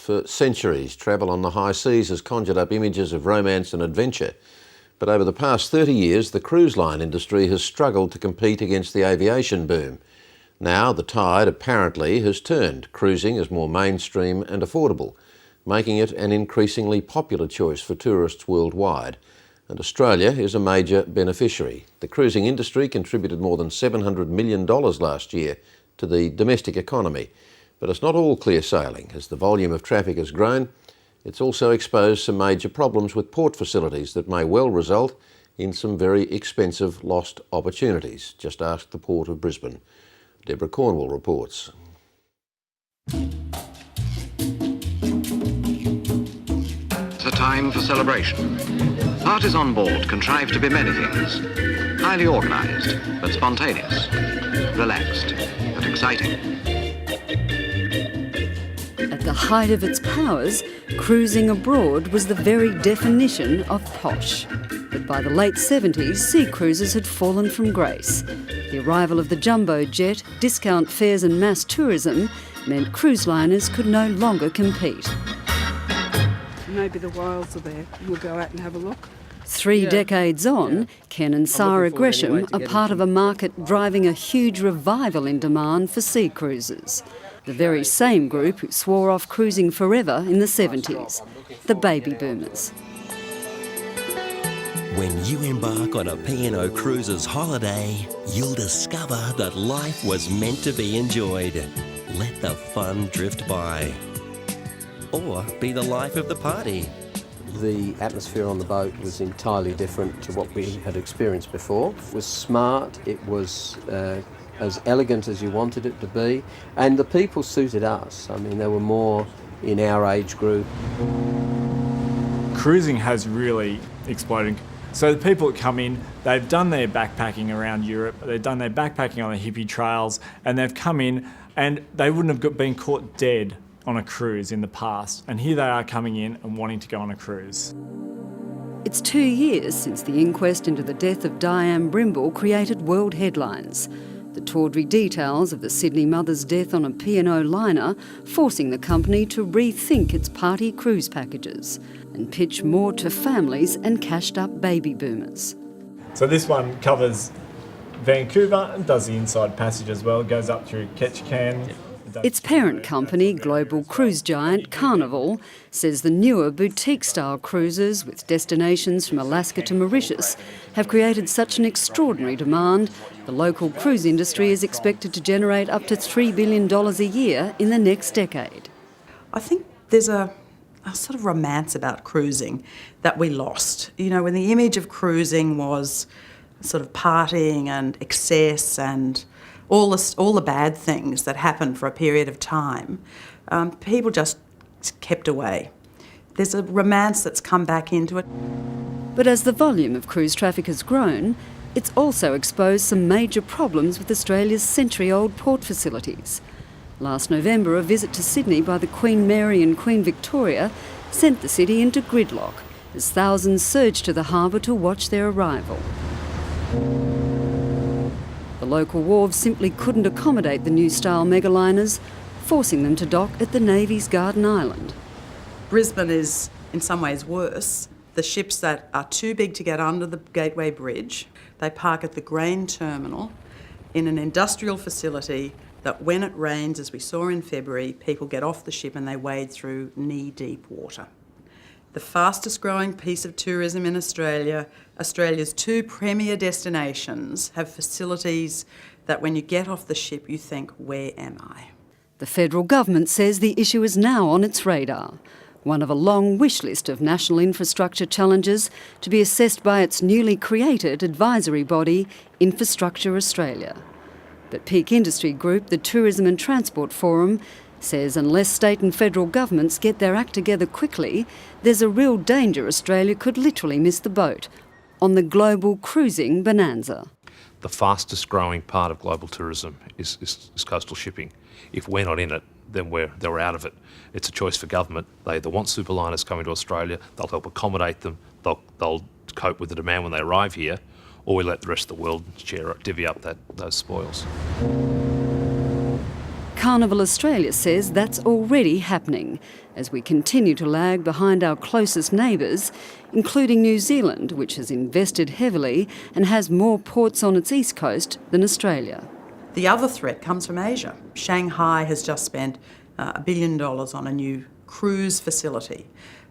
For centuries, travel on the high seas has conjured up images of romance and adventure. But over the past 30 years, the cruise line industry has struggled to compete against the aviation boom. Now the tide apparently has turned. Cruising is more mainstream and affordable, making it an increasingly popular choice for tourists worldwide. And Australia is a major beneficiary. The cruising industry contributed more than $700 million last year to the domestic economy. But it's not all clear sailing. As the volume of traffic has grown, it's also exposed some major problems with port facilities that may well result in some very expensive lost opportunities. Just ask the Port of Brisbane. Deborah Cornwall reports. It's a time for celebration. Parties on board contrive to be many things. Highly organised, but spontaneous. Relaxed, but exciting. At the height of its powers, cruising abroad was the very definition of posh. But by the late 70s, sea cruises had fallen from grace. The arrival of the jumbo jet, discount fares and mass tourism meant cruise liners could no longer compete. Maybe the whales are there. We'll go out and have a look. Three decades on, Ken and Sarah Gresham are part of a market driving a huge revival in demand for sea cruises. The very same group who swore off cruising forever in the 70s, the baby boomers. When you embark on a P&O Cruises holiday, you'll discover that life was meant to be enjoyed. Let the fun drift by. Or be the life of the party. The atmosphere on the boat was entirely different to what we had experienced before. It was smart, it was as elegant as you wanted it to be, and the people suited us. I mean, there were more in our age group. Cruising has really exploded. So the people that come in, they've done their backpacking around Europe, they've done their backpacking on the hippie trails, and they've come in and they wouldn't have been caught dead on a cruise in the past, and here they are coming in and wanting to go on a cruise. It's 2 years since the inquest into the death of Diane Brimble created world headlines. The tawdry details of the Sydney mother's death on a P&O liner forcing the company to rethink its party cruise packages and pitch more to families and cashed-up baby boomers. So this one covers Vancouver and does the inside passage as well. It goes up through Ketchikan. Its parent company, global cruise giant Carnival, says the newer boutique-style cruises with destinations from Alaska to Mauritius have created such an extraordinary demand, the local cruise industry is expected to generate up to $3 billion a year in the next decade. I think there's a sort of romance about cruising that we lost. You know, when the image of cruising was sort of partying and excess and all the bad things that happened for a period of time, people just kept away. There's a romance that's come back into it. But as the volume of cruise traffic has grown, it's also exposed some major problems with Australia's century-old port facilities. Last November, a visit to Sydney by the Queen Mary and Queen Victoria sent the city into gridlock as thousands surged to the harbour to watch their arrival. The local wharves simply couldn't accommodate the new-style megaliners, forcing them to dock at the Navy's Garden Island. Brisbane is in some ways worse. The ships that are too big to get under the Gateway Bridge, they park at the grain terminal in an industrial facility that when it rains, as we saw in February, people get off the ship and they wade through knee-deep water. The fastest growing piece of tourism in Australia, Australia's two premier destinations have facilities that when you get off the ship you think, where am I? The federal government says the issue is now on its radar, one of a long wish list of national infrastructure challenges to be assessed by its newly created advisory body, Infrastructure Australia. But peak industry group, the Tourism and Transport Forum, says unless state and federal governments get their act together quickly, there's a real danger Australia could literally miss the boat on the global cruising bonanza. The fastest growing part of global tourism is coastal shipping. If we're not in it, then they're out of it. It's a choice for government. They either want superliners coming to Australia, they'll help accommodate them, they'll cope with the demand when they arrive here, or we let the rest of the world divvy up those spoils. Carnival Australia says that's already happening as we continue to lag behind our closest neighbours, including New Zealand, which has invested heavily and has more ports on its east coast than Australia. The other threat comes from Asia. Shanghai has just spent $1 billion on a new cruise facility.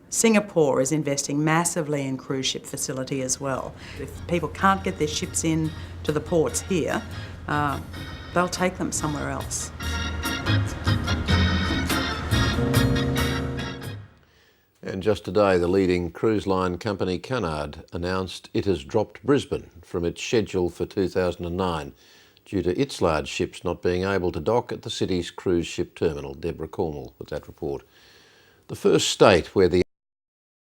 Singapore is investing massively in cruise ship facility as well. If people can't get their ships in to the ports here, they'll take them somewhere else. And just today, the leading cruise line company Cunard announced it has dropped Brisbane from its schedule for 2009 due to its large ships not being able to dock at the city's cruise ship terminal. Deborah Cornwall with that report. The first state where the